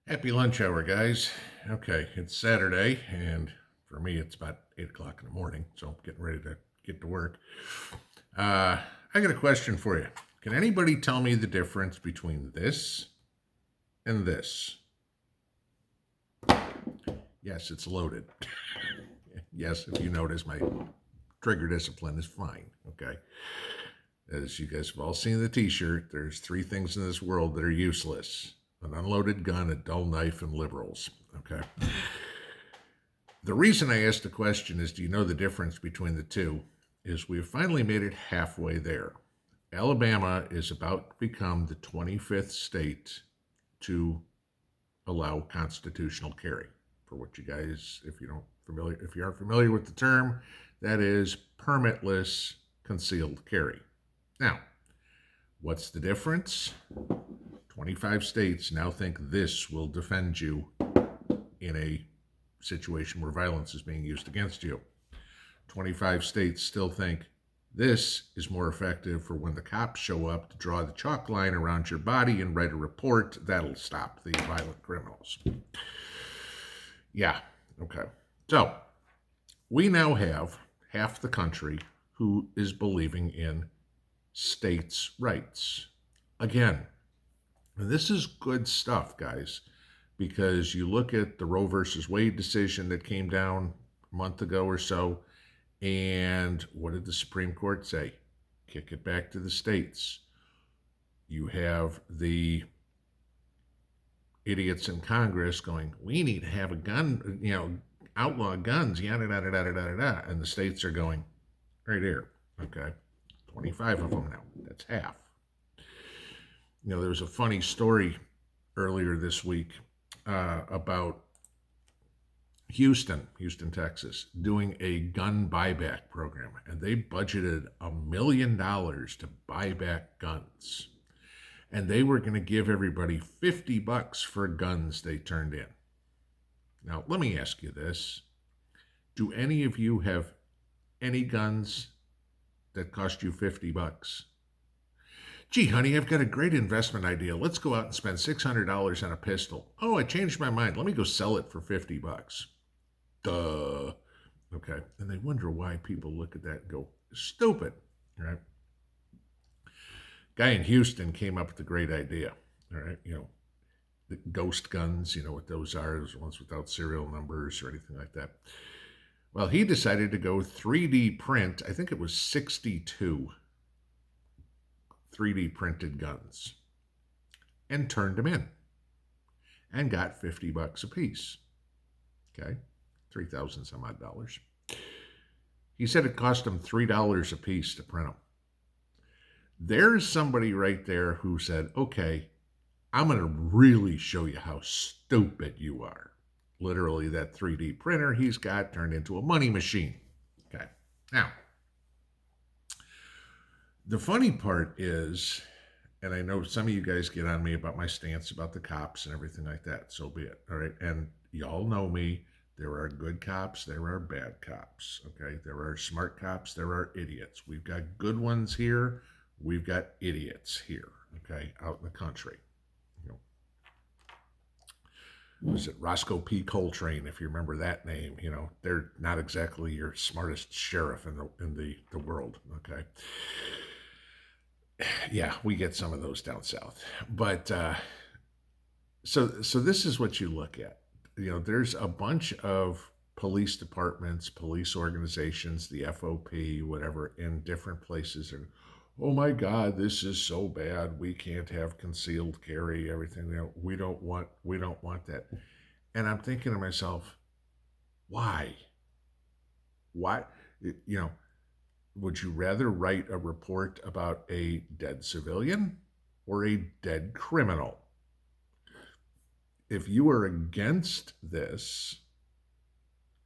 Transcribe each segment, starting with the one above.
Happy lunch hour, guys. Okay, it's Saturday, and for me, it's about 8 o'clock in the morning, so I'm getting ready to get to work. I got a question for you. Can anybody tell me the difference between this and this? Yes, it's loaded. Yes, if you notice, my trigger discipline is fine, okay? As you guys have all seen the t shirt, there's three things in this world that are useless: an unloaded gun, a dull knife, and liberals, okay? The reason I asked the question is, do you know the difference between the two? Is we've finally made it halfway there. Alabama is about to become the 25th state to allow constitutional carry. For what you guys, if you aren't familiar with the term, that is permitless concealed carry. Now, what's the difference? 25 states now think this will defend you in a situation where violence is being used against you. 25 states still think this is more effective for when the cops show up to draw the chalk line around your body and write a report. That'll stop the violent criminals. Yeah, okay. So, we now have half the country who is believing in states' rights. Again, this is good stuff, guys, because you look at the Roe versus Wade decision that came down a month ago or so, and what did the Supreme Court say? Kick it back to the states. You have the idiots in Congress going, we need to have a gun, outlaw guns, yada, yada, yada, yada, yada. And the states are going, right here, okay, 25 of them now. That's half. There was a funny story earlier this week about Houston, Texas, doing a gun buyback program, and they budgeted $1 million to buy back guns, and they were going to give everybody $50 for guns they turned in. Now, let me ask you this: do any of you have any guns that cost you $50? Gee, honey, I've got a great investment idea. Let's go out and spend $600 on a pistol. Oh, I changed my mind. Let me go sell it for $50. Duh. Okay. And they wonder why people look at that and go, stupid, right? Guy in Houston came up with a great idea, all right? The ghost guns, what those are, those ones without serial numbers or anything like that. Well, he decided to go 3D print, I think it was 62 3D printed guns, and turned them in and got $50 a piece. Okay, 3,000 some odd dollars. He said it cost him $3 a piece to print them. There's somebody right there who said, okay, I'm going to really show you how stupid you are. Literally, that 3D printer he's got turned into a money machine. Okay, now, the funny part is, and I know some of you guys get on me about my stance about the cops and everything like that, so be it, all right? And y'all know me. There are good cops, there are bad cops, okay? There are smart cops, there are idiots. We've got good ones here, we've got idiots here, okay, out in the country. Was it Roscoe P. Coltrane, if you remember that name? They're not exactly your smartest sheriff in the world, okay? Yeah, we get some of those down south. But so this is what you look at. There's a bunch of police departments, police organizations, the FOP, whatever, in different places. And, oh my God, this is so bad. We can't have concealed carry, everything. We don't want that. And I'm thinking to myself, why? Why? Would you rather write a report about a dead civilian or a dead criminal? If you are against this,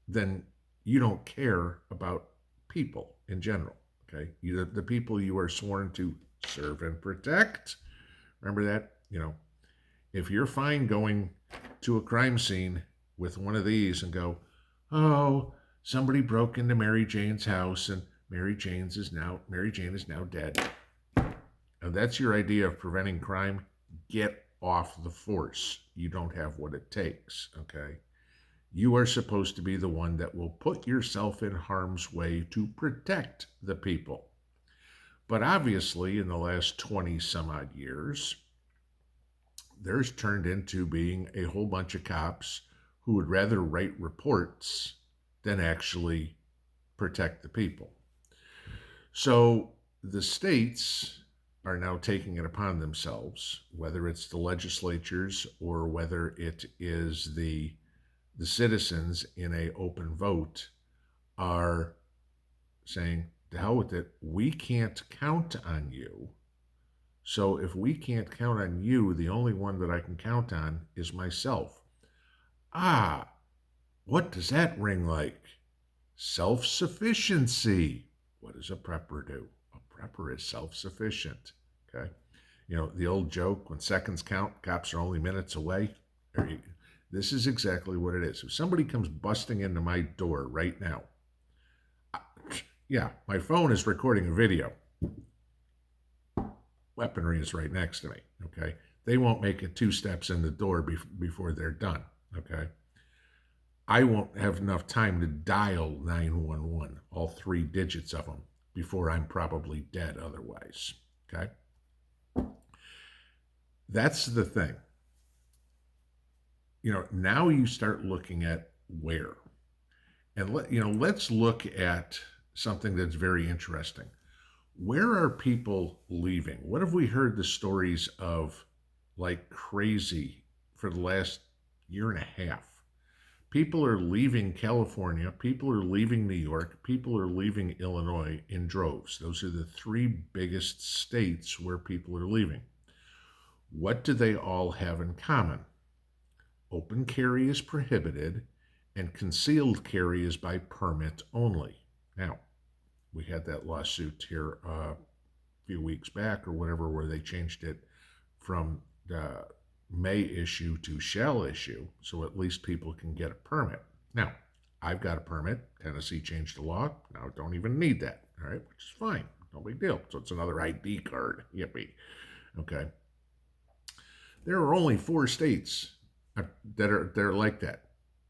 then you don't care about people in general, okay? The people you are sworn to serve and protect. Remember that? If you're fine going to a crime scene with one of these and go, oh, somebody broke into Mary Jane's house and Mary Jane is now dead. And that's your idea of preventing crime? Get off the force. You don't have what it takes, okay? You are supposed to be the one that will put yourself in harm's way to protect the people. But obviously, in the last 20 some odd years, there's turned into being a whole bunch of cops who would rather write reports than actually protect the people. So the states are now taking it upon themselves, whether it's the legislatures or whether it is the citizens in a open vote, are saying, to hell with it, we can't count on you. So if we can't count on you, the only one that I can count on is myself. Ah, what does that ring like? Self-sufficiency. What does a prepper do? A prepper is self-sufficient. Okay. You know, the old joke, when seconds count, cops are only minutes away. This is exactly what it is. If somebody comes busting into my door right now, yeah, my phone is recording a video. Weaponry is right next to me, okay? They won't make it 2 steps in the door before they're done, okay? I won't have enough time to dial 911, all 3 digits of them, before I'm probably dead otherwise, okay? That's the thing. You know, now you start looking at where. And let's look at something that's very interesting. Where are people leaving? What have we heard the stories of like crazy for the last year and a half? People are leaving California, people are leaving New York, people are leaving Illinois in droves. Those are the 3 biggest states where people are leaving. What do they all have in common? Open carry is prohibited, and concealed carry is by permit only. Now, we had that lawsuit here a few weeks back or whatever, where they changed it from the may issue to shall issue, so at least people can get a permit. Now, I've got a permit. Tennessee changed the law. Now I don't even need that, all right, which is fine. No big deal. So it's another ID card. Yippee. Okay. There are only 4 states that are like that: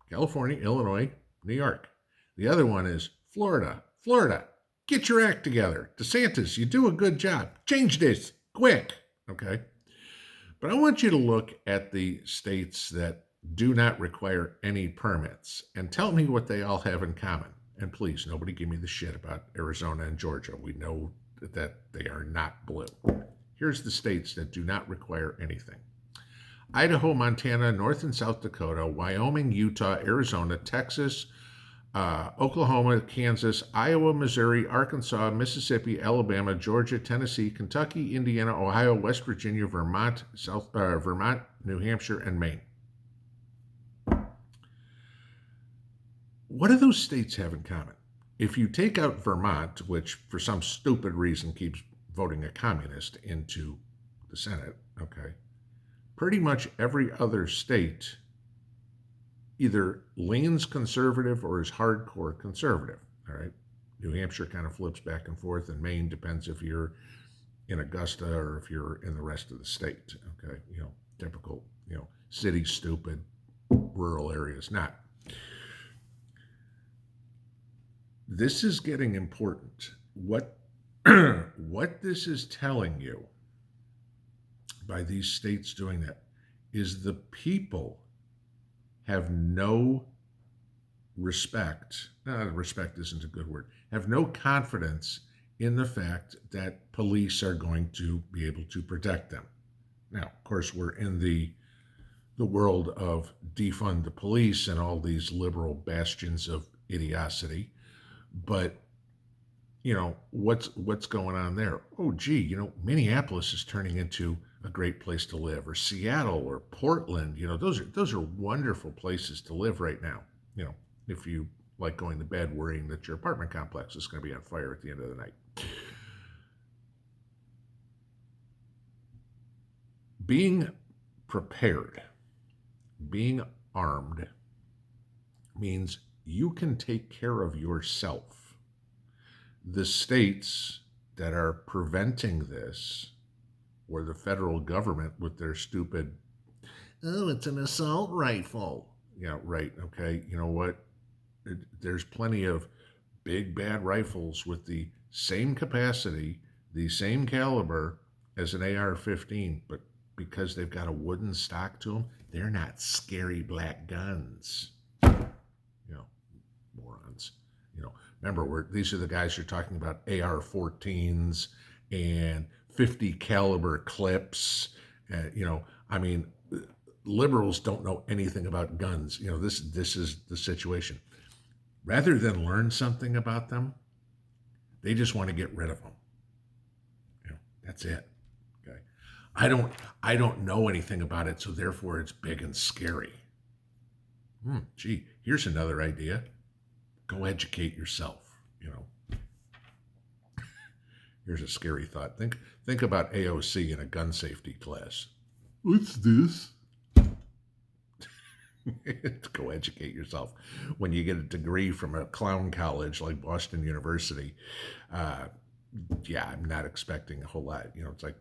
California, Illinois, New York. The other one is Florida. Florida, get your act together. DeSantis, you do a good job. Change this quick. Okay. But I want you to look at the states that do not require any permits and tell me what they all have in common. And please, nobody give me the shit about Arizona and Georgia. We know that they are not blue. Here's the states that do not require anything: Idaho, Montana, North and South Dakota, Wyoming, Utah, Arizona, Texas, Oklahoma, Kansas, Iowa, Missouri, Arkansas, Mississippi, Alabama, Georgia, Tennessee, Kentucky, Indiana, Ohio, West Virginia, Vermont, Vermont, New Hampshire, and Maine. What do those states have in common? If you take out Vermont, which for some stupid reason keeps voting a communist into the Senate, okay, pretty much every other state either leans conservative or is hardcore conservative, all right? New Hampshire kind of flips back and forth, and Maine depends if you're in Augusta or if you're in the rest of the state, okay? You know, typical, city stupid, rural areas not. This is getting important. What this is telling you by these states doing that is the people have no respect. Respect isn't a good word. Have no confidence in the fact that police are going to be able to protect them. Now, of course, we're in the world of defund the police and all these liberal bastions of idiocy, but what's going on there? Oh, gee, Minneapolis is turning into a great place to live, or Seattle or Portland. Those are wonderful places to live right now. If you like going to bed worrying that your apartment complex is going to be on fire at the end of the night. Being prepared, being armed, means you can take care of yourself. The states that are preventing this, or the federal government with their stupid, oh, it's an assault rifle. Yeah, right. Okay. You know what? There's plenty of big bad rifles with the same capacity, the same caliber as an AR-15, but because they've got a wooden stock to them, they're not scary black guns. You know, morons. You know, remember, these are the guys you're talking about AR-14s and 50 caliber clips. You know, I mean, liberals don't know anything about guns. You know, this is the situation. Rather than learn something about them, they just want to get rid of them. You know, that's it. Okay. I don't know anything about it, so therefore it's big and scary. Gee, here's another idea. Go educate yourself, you know. Here's a scary thought. Think about AOC in a gun safety class. What's this? Go educate yourself. When you get a degree from a clown college like Boston University, yeah, I'm not expecting a whole lot. You know, it's like,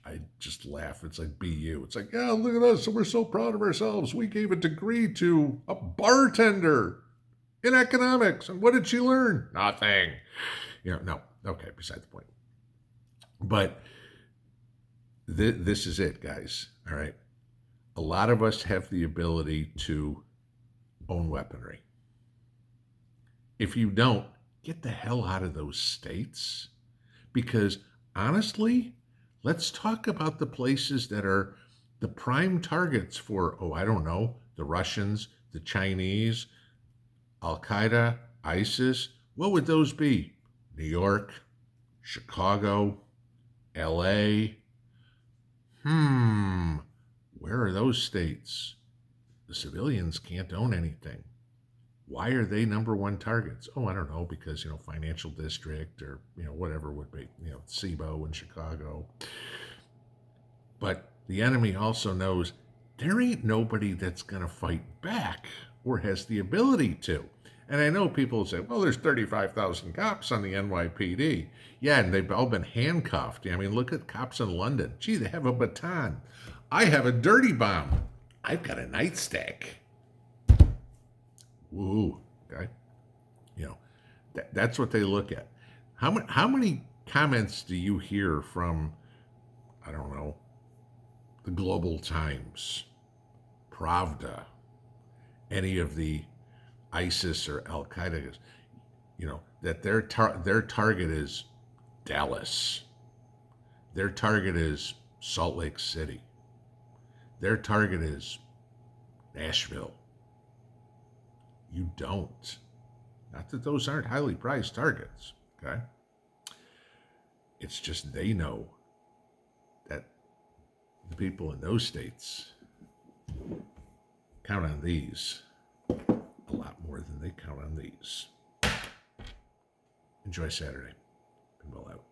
I just laugh. It's like BU. It's like, yeah, look at us. We're so proud of ourselves. We gave a degree to a bartender in economics. And what did she learn? Nothing. You know, no. Okay, beside the point. But this is it, guys. All right. A lot of us have the ability to own weaponry. If you don't, get the hell out of those states. Because honestly, let's talk about the places that are the prime targets for, oh, I don't know, the Russians, the Chinese, Al-Qaeda, ISIS. What would those be? New York, Chicago, LA. Where are those states? The civilians can't own anything. Why are they number one targets? Oh, I don't know, because, you know, financial district or, you know, whatever would be, you know, SIBO in Chicago. But the enemy also knows there ain't nobody that's going to fight back or has the ability to. And I know people say, well, there's 35,000 cops on the NYPD. Yeah, and they've all been handcuffed. I mean, look at cops in London. Gee, they have a baton. I have a dirty bomb. I've got a nightstick. Woo, okay? You know, that's what they look at. How many comments do you hear from, I don't know, the Global Times, Pravda, any of the ISIS or Al Qaeda, you know, that their target is Dallas, their target is Salt Lake City, their target is Nashville. You don't. Not that those aren't highly prized targets, okay? It's just they know that the people in those states count on these a lot more than they count on these. Enjoy Saturday. Pinball out.